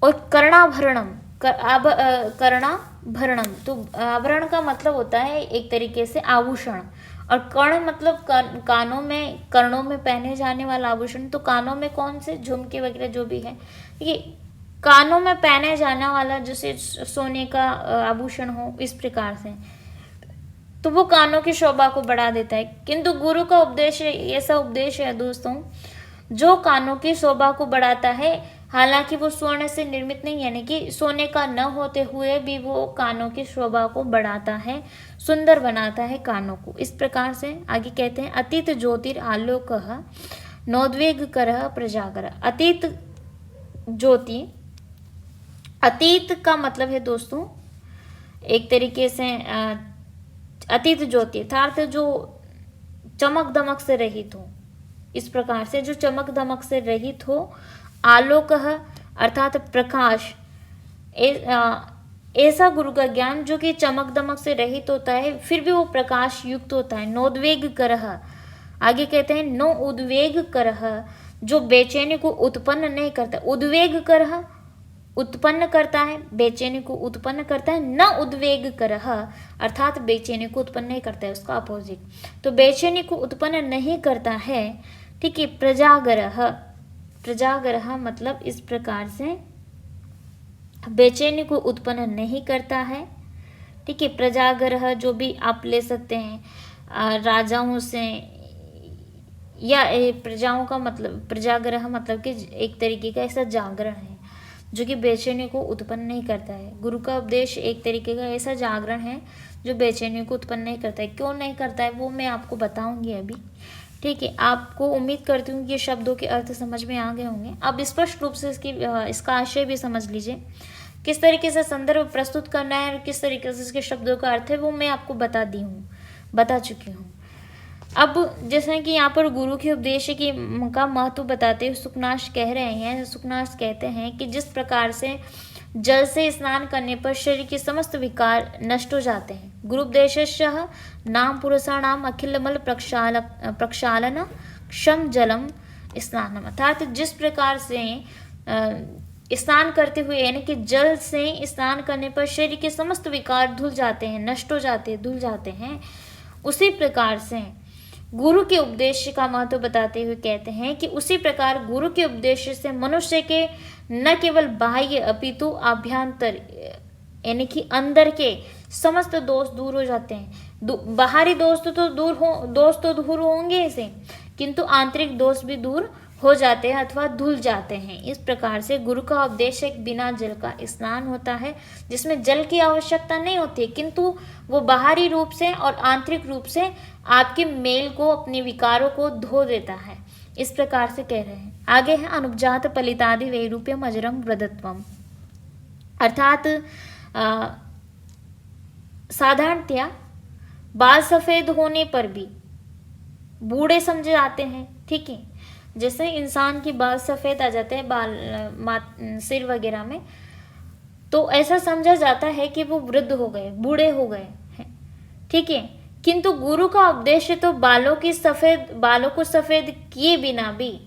और कर्णाभरणम, कर्णाभरणम, तो आभरण का मतलब होता है एक तरीके से आभूषण, और कर्ण मतलब कानों में, कर्णों में पहने जाने वाला आभूषण। तो कानों में कौन से झुमके वगैरह जो भी है, ये कानों में पहने जाने वाला जैसे सोने का आभूषण हो, इस प्रकार से, तो वो कानों की शोभा को बढ़ा देता है। किंतु गुरु का उपदेश ऐसा उपदेश है दोस्तों जो कानों की शोभा को बढ़ाता है, हालांकि वो स्वर्ण से निर्मित नहीं, यानी कि सोने का न होते हुए भी वो कानों की शोभा को बढ़ाता है, सुंदर बनाता है कानों को। इस प्रकार से आगे कहते हैं, अतीत ज्योतिर आलोक नोद्वेग कर प्रजागर। अतीत ज्योति, अतीत का मतलब है दोस्तों एक तरीके से अतीत ज्योति अर्थात जो चमक दमक से रहित हो, इस प्रकार से जो चमक दमक से रहित हो। आलोक अर्थात प्रकाश, ऐसा गुरु का ज्ञान जो कि चमक दमक से रहित होता है, फिर भी वो प्रकाश युक्त होता है। नोद्वेग करह, आगे कहते हैं नो उद्वेग करह, जो बेचैनी को उत्पन्न नहीं करता। उद्वेग करह उत्पन्न करता है, बेचैनी को उत्पन्न करता है। न उद्वेग करह अर्थात बेचैनी को उत्पन्न नहीं करता है, उसका अपोजिट। तो बेचैनी को उत्पन्न नहीं करता है, ठीक है। प्रजागरह, प्रजागरह मतलब इस प्रकार से बेचैनी को उत्पन्न नहीं करता है, ठीक है। प्रजागरह जो भी आप ले सकते हैं राजाओं से, या प्रजाओं का मतलब, प्रजागरह मतलब कि एक तरीके का ऐसा जागरण है जो कि बेचैनी को उत्पन्न नहीं करता है। गुरु का उपदेश एक तरीके का ऐसा जागरण है जो बेचैनी को उत्पन्न नहीं करता है। क्यों नहीं करता है वो मैं आपको बताऊंगी अभी, ठीक है। आपको उम्मीद करती हूँ कि शब्दों के अर्थ समझ में आ गए होंगे। अब स्पष्ट रूप से इसका आशय भी समझ लीजिए, किस तरीके से संदर्भ प्रस्तुत करना है और किस तरीके से इसके शब्दों का अर्थ है वो मैं आपको बता चुकी हूँ। अब जैसे कि यहाँ पर गुरु के उपदेश की का महत्व बताते हुए सुखनाश कह रहे हैं, सुखनाश कहते हैं कि जिस प्रकार से जल से स्नान करने पर शरीर के समस्त विकार नष्ट हो जाते हैं। गुरु उपदेशः नाम पुरुषाणाम अखिल मल प्रक्षालन क्षम जलम स्नानम, अर्थात जिस प्रकार से स्नान करते हुए, यानी कि जल से स्नान करने पर शरीर के समस्त विकार धुल जाते हैं, नष्ट हो जाते हैं, धुल जाते हैं, उसी प्रकार से गुरु के उपदेश का महत्व बताते हुए कहते हैं कि उसी प्रकार गुरु के उपदेश से मनुष्य के न केवल बाह्य अपितु आभ्यंतर, यानी कि अंदर के समस्त दोष दूर हो जाते हैं। बाहरी दोष तो दूर होंगे इसे, किंतु आंतरिक दोष भी दूर हो जाते हैं अथवा धुल जाते हैं। इस प्रकार से गुरु का उपदेश एक बिना जल का स्नान होता है, जिसमें जल की आवश्यकता नहीं होती है, किंतु वो बाहरी रूप से और आंतरिक रूप से आपके मेल को, अपने विकारों को धो देता है। इस प्रकार से कह रहे हैं। आगे है अनुपजात पलितादि वैरूप्यम अजरम वृद्धत्वम, अर्थात साधारणतया बाल सफेद होने पर भी बूढ़े समझे जाते हैं, ठीक है। जैसे इंसान की बाल सफेद आ जाते हैं, सिर वगैरह में, तो ऐसा समझा जाता है कि वो वृद्ध हो गए, बूढ़े हो गए हैं, ठीक है। किंतु गुरु का उपदेश तो बालों को सफेद किए बिना भी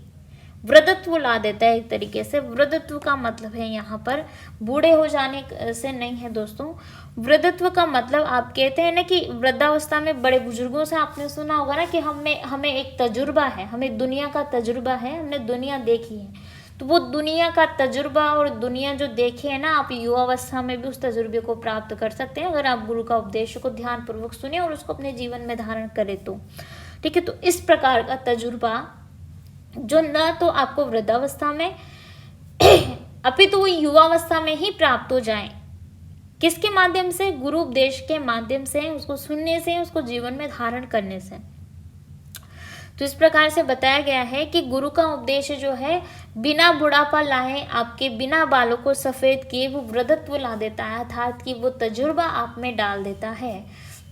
वृद्धत्व ला देता है। एक तरीके से वृद्धत्व का मतलब है यहाँ पर बूढ़े हो जाने से नहीं है दोस्तों। वृद्धत्व का मतलब आप कहते हैं ना कि वृद्धावस्था में बड़े बुजुर्गों से आपने सुना होगा ना कि हमें एक तजुर्बा है, हमें दुनिया का तजुर्बा है, हमने दुनिया देखी है। तो वो दुनिया का तजुर्बा और दुनिया जो देखी है ना, आप युवावस्था में भी उस तजुर्बे को प्राप्त कर सकते हैं अगर आप गुरु का उपदेश को ध्यानपूर्वक सुने और उसको अपने जीवन में धारण करें तो, ठीक है। तो इस प्रकार का तजुर्बा जो न तो आपको वृद्धावस्था में अपितु तो युवावस्था में ही प्राप्त हो जाए, किसके माध्यम से? गुरु उपदेश के माध्यम से, उसको सुनने से, उसको जीवन में धारण करने से। तो इस प्रकार से बताया गया है कि गुरु का उपदेश जो है बिना बुढ़ापा लाए, आपके बिना बालों को सफेद किए वो वृद्धत्व ला देता है, अर्थात कि वो तजुर्बा आप में डाल देता है,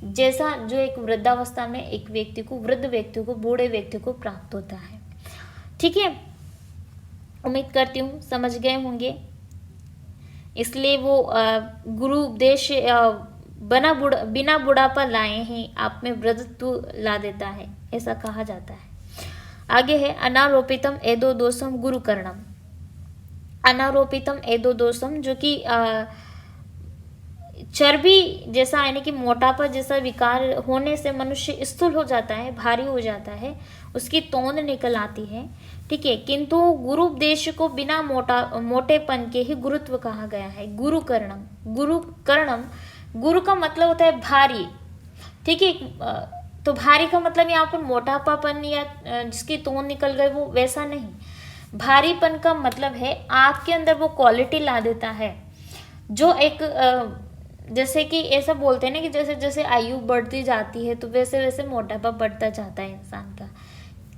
जैसा जो एक वृद्धावस्था में एक व्यक्ति को, वृद्ध व्यक्ति को, बूढ़े व्यक्ति को प्राप्त होता है। ठीक है, उम्मीद करती हूँ समझ गए होंगे। इसलिए वो गुरु उपदेश बिना बुढ़ापा लाए ही आप में वृद्धत्व ला देता है, ऐसा कहा जाता है। आगे है अनारोपितम एदो दोषम गुरु कर्णम। अनारोपितम एदो दोषम, जो कि चर्बी जैसा यानी कि मोटापा जैसा विकार होने से मनुष्य स्थूल हो जाता है, भारी हो जाता है, उसकी तोंद निकल आती है, ठीक है। किंतु गुरु उपदेश को बिना मोटेपन के ही गुरुत्व कहा गया है। गुरु कर्णम, गुरु कर्णम, गुरु का मतलब होता है भारी, ठीक है। तो भारी का मतलब यहाँ पर मोटापापन या जिसकी तोंद निकल गई वो वैसा नहीं। भारीपन का मतलब है आपके अंदर वो क्वालिटी ला देता है जो एक जैसे कि ऐसा बोलते हैं ना कि जैसे जैसे आयु बढ़ती जाती है तो वैसे वैसे मोटापा बढ़ता जाता है इंसान का,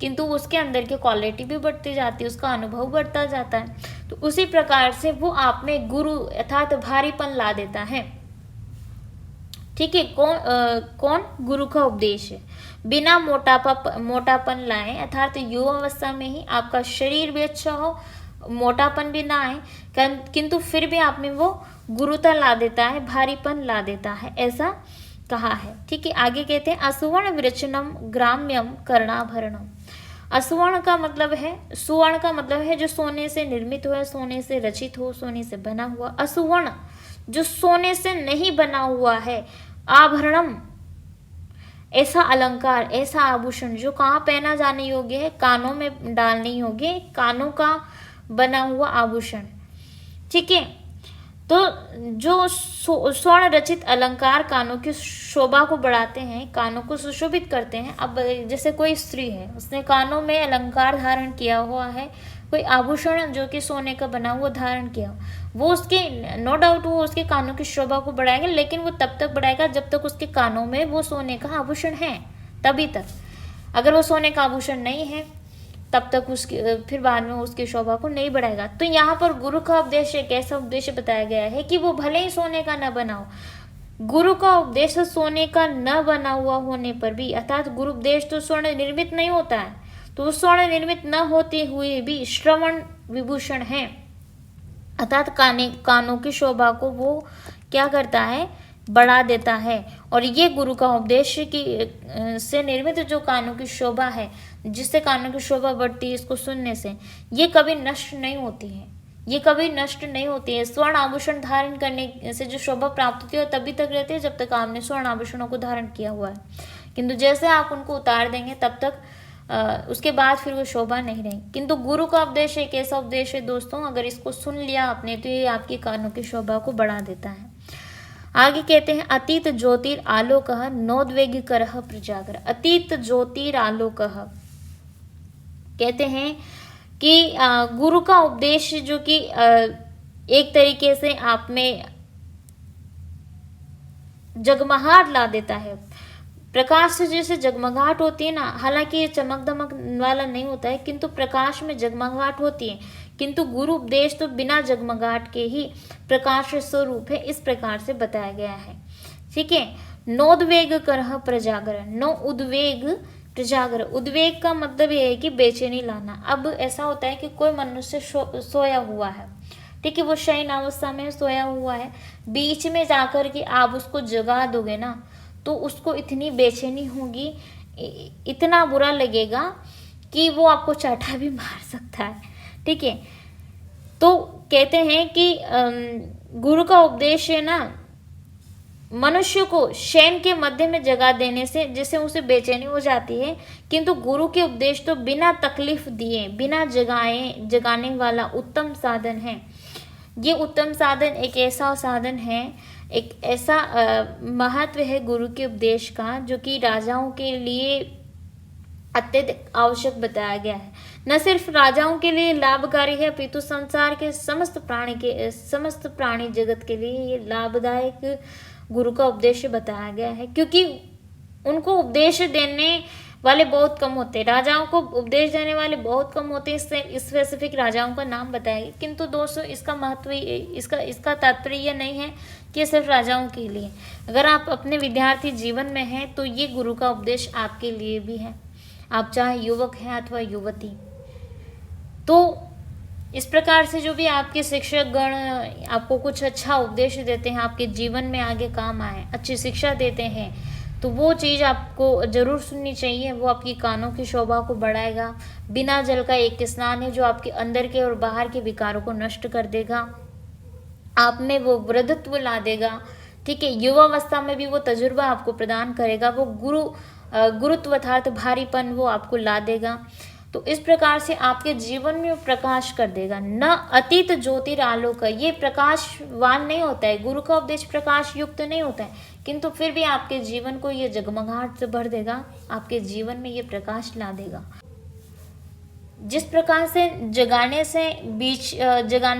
किंतु उसके अंदर की क्वालिटी भी बढ़ती जाती है, उसका अनुभव बढ़ता जाता है। तो उसी प्रकार से वो आप में गुरु अर्थात भारीपन ला देता है, ठीक है। कौन गुरु का उपदेश है बिना मोटापन लाए, अर्थात युवावस्था में ही आपका शरीर भी अच्छा हो, मोटापन भी ना आए, किंतु फिर भी आप में वो गुरुता ला देता है, भारीपन ला देता है, ऐसा कहा है, ठीक है। आगे कहते हैं असुवर्ण विरचनम ग्राम्यम कर्णाभरणम। असुवर्ण का मतलब है, सुवर्ण का मतलब है जो सोने से निर्मित हो, सोने से रचित हो, सोने से बना हुआ। असुवर्ण जो सोने से नहीं बना हुआ है। आभरणम ऐसा अलंकार, ऐसा आभूषण जो कहाँ पहना जाने योग्य है, कानों में डालने योग्य, कानों का बना हुआ आभूषण, ठीक है। तो जो स्वर्ण रचित अलंकार कानों की शोभा को बढ़ाते हैं, कानों को सुशोभित करते हैं। अब जैसे कोई स्त्री है, उसने कानों में अलंकार धारण किया हुआ है, कोई आभूषण जो कि सोने का बना हुआ धारण किया, वो उसके नो डाउट वो उसके कानों की शोभा को बढ़ाएगा, लेकिन वो तब तक बढ़ाएगा जब तक उसके कानों में वो सोने का आभूषण है, तभी तक। अगर वो सोने का आभूषण नहीं है तब तक उसकी फिर बाद में उसकी शोभा को नहीं बढ़ाएगा। तो यहाँ पर गुरु का उपदेश एक ऐसा उपदेश बताया गया है कि वो भले ही सोने का न बना हो, गुरु का उपदेश सोने का न बना हुआ होने पर भी, अर्थात गुरु उपदेश तो स्वर्ण निर्मित नहीं होता है, तो वो स्वर्ण निर्मित न होते हुए भी श्रवण विभूषण है, अर्थात कानों की शोभा को वो क्या करता है, बढ़ा देता है। और ये गुरु का उपदेश की से निर्मित जो कानों की शोभा है, जिससे कानों की शोभा बढ़ती है इसको सुनने से, ये कभी नष्ट नहीं होती है, ये कभी नष्ट नहीं होती है। स्वर्ण आभूषण धारण करने से जो शोभा प्राप्त होती है वो तभी तक रहती है जब तक आपने स्वर्ण आभूषणों को धारण किया हुआ है, किंतु जैसे आप उनको उतार देंगे तब तक उसके बाद फिर वो शोभा नहीं रही। किंतु गुरु का उपदेश एक ऐसा उपदेश है दोस्तों, अगर इसको सुन लिया आपने तो ये आपकी कानों की शोभा को बढ़ा देता है। आगे कहते हैं अतीत ज्योतिर आलोक नोद्वेग करह प्रजागर। अतीत ज्योतिर आलोक कहते हैं कि गुरु का उपदेश जो कि एक तरीके से आप में जगमगाहट ला देता है, प्रकाश से जैसे जगमगाहट होती है ना, हालांकि ये चमक दमक वाला नहीं होता है, किंतु प्रकाश में जगमगाहट होती है, किंतु गुरु उपदेश तो बिना जगमगाहट के ही प्रकाश स्वरूप है, इस प्रकार से बताया गया है, ठीक है। नोद्वेग करह प्रजागर, नो उद्वेग प्रजागर, उद्वेग का मतलब ये है कि बेचैनी लाना। अब ऐसा होता है कि कोई मनुष्य सोया हुआ है, ठीक है, वो शयन अवस्था में सोया हुआ है, बीच में जाकर के आप उसको जगा दोगे ना तो उसको इतनी बेचैनी होगी, इतना बुरा लगेगा कि वो आपको चाटा भी मार सकता है, ठीक है। तो कहते हैं कि गुरु का उपदेश है ना, मनुष्य को शयन के मध्य में जगा देने से जिससे उसे बेचैनी हो जाती है, किंतु गुरु के उपदेश तो बिना तकलीफ दिए, बिना जगाने वाला उत्तम साधन है। ये उत्तम साधन एक ऐसा साधन है, एक ऐसा महत्व है गुरु के उपदेश का जो कि राजाओं के लिए अत्यधिक आवश्यक बताया गया है। न सिर्फ राजाओं के लिए लाभकारी है अपितु संसार के समस्त प्राणी जगत के लिए ये लाभदायक गुरु का उपदेश बताया गया है, क्योंकि उनको उपदेश देने वाले बहुत कम होते हैं, राजाओं को उपदेश देने वाले बहुत कम होते हैं, इससे स्पेसिफिक राजाओं का नाम बताएंगे। किंतु दोस्तों इसका महत्व इसका तात्पर्य यह नहीं है कि सिर्फ राजाओं के लिए, अगर आप अपने विद्यार्थी जीवन में हैं तो ये गुरु का उपदेश आपके लिए भी है, आप चाहे युवक हैं अथवा युवती। तो इस प्रकार से जो भी आपके शिक्षक गण आपको कुछ अच्छा उपदेश देते हैं, आपके जीवन में आगे काम आए, अच्छी शिक्षा देते हैं, तो वो चीज़ आपको जरूर सुननी चाहिए। वो आपकी कानों की शोभा को बढ़ाएगा। बिना जल का एक स्नान है जो आपके अंदर के और बाहर के विकारों को नष्ट कर देगा, आप में वो वृद्धत्व ला देगा। ठीक है, युवावस्था में भी वो तजुर्बा आपको प्रदान करेगा, वो गुरुत्व अर्थात भारीपन वो आपको ला देगा। तो इस प्रकार से आपके जीवन में वो प्रकाश कर देगा। न अतीत ज्योतिरालोक, ये प्रकाशवान नहीं होता है, गुरु का उपदेश प्रकाश युक्त नहीं होता है, किंतु फिर भी आपके जीवन को ये जगमगाहट से भर देगा, आपके जीवन में ये प्रकाश ला देगा। जिस प्रकार से जगाने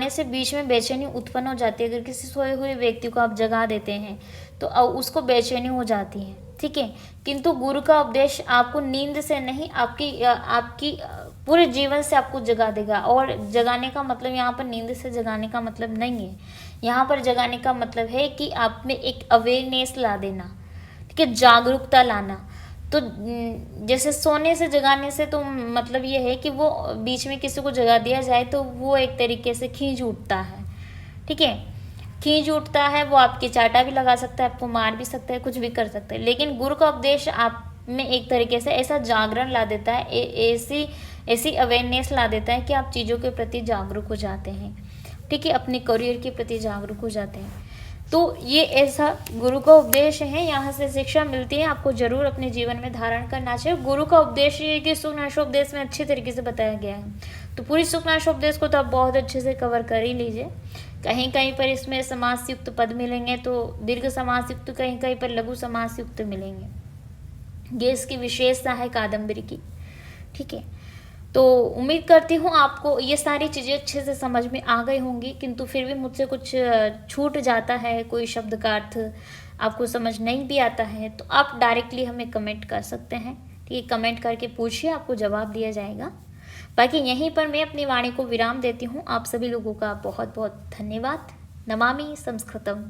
से बीच में बेचैनी उत्पन्न हो जाती है। अगर किसी सोए हुए व्यक्ति को आप जगा देते हैं तो उसको बेचैनी हो जाती है, ठीक है। किंतु गुरु का उपदेश आपको नींद से नहीं, आपकी पूरे जीवन से आपको जगा देगा। और जगाने का मतलब यहाँ पर नींद से जगाने का मतलब नहीं है, यहाँ पर जगाने का मतलब है कि आप में एक अवेयरनेस ला देना, ठीक है, जागरूकता लाना। तो जैसे सोने से जगाने से तो मतलब ये है कि वो बीच में किसी को जगा दिया जाए तो वो एक तरीके से खींच उठता है, ठीक है, खींच उठता है, वो आपकी चाटा भी लगा सकता है, आपको मार भी सकता है, कुछ भी कर सकता है। लेकिन गुरु का उपदेश आप में एक तरीके से ऐसा जागरण ला देता है, ऐसी अवेयरनेस ला देता है कि आप चीज़ों के प्रति जागरूक हो जाते हैं, ठीक है, अपने करियर के प्रति जागरूक हो जाते हैं। तो ये ऐसा गुरु का उपदेश है, यहाँ से शिक्षा मिलती है, आपको जरूर अपने जीवन में धारण करना चाहिए। गुरु का उपदेश ये कि सूक्ष्म में अच्छी तरीके से बताया गया है। तो पूरी सूक्ष्म को तो आप बहुत अच्छे से कवर कर ही लीजिए। कहीं कहीं पर इसमें समासयुक्त पद मिलेंगे तो दीर्घ समासयुक्त, कहीं कहीं पर लघु समासयुक्त मिलेंगे। ये इसकी विशेषता है कादम्बरी की, ठीक है। तो उम्मीद करती हूँ आपको ये सारी चीज़ें अच्छे से समझ में आ गई होंगी, किंतु फिर भी मुझसे कुछ छूट जाता है, कोई शब्द का अर्थ आपको समझ नहीं भी आता है तो आप डायरेक्टली हमें कमेंट कर सकते हैं, ठीक है। कमेंट करके पूछिए, आपको जवाब दिया जाएगा। बाकी यहीं पर मैं अपनी वाणी को विराम देती हूँ। आप सभी लोगों का बहुत बहुत धन्यवाद। नमामि संस्कृतम।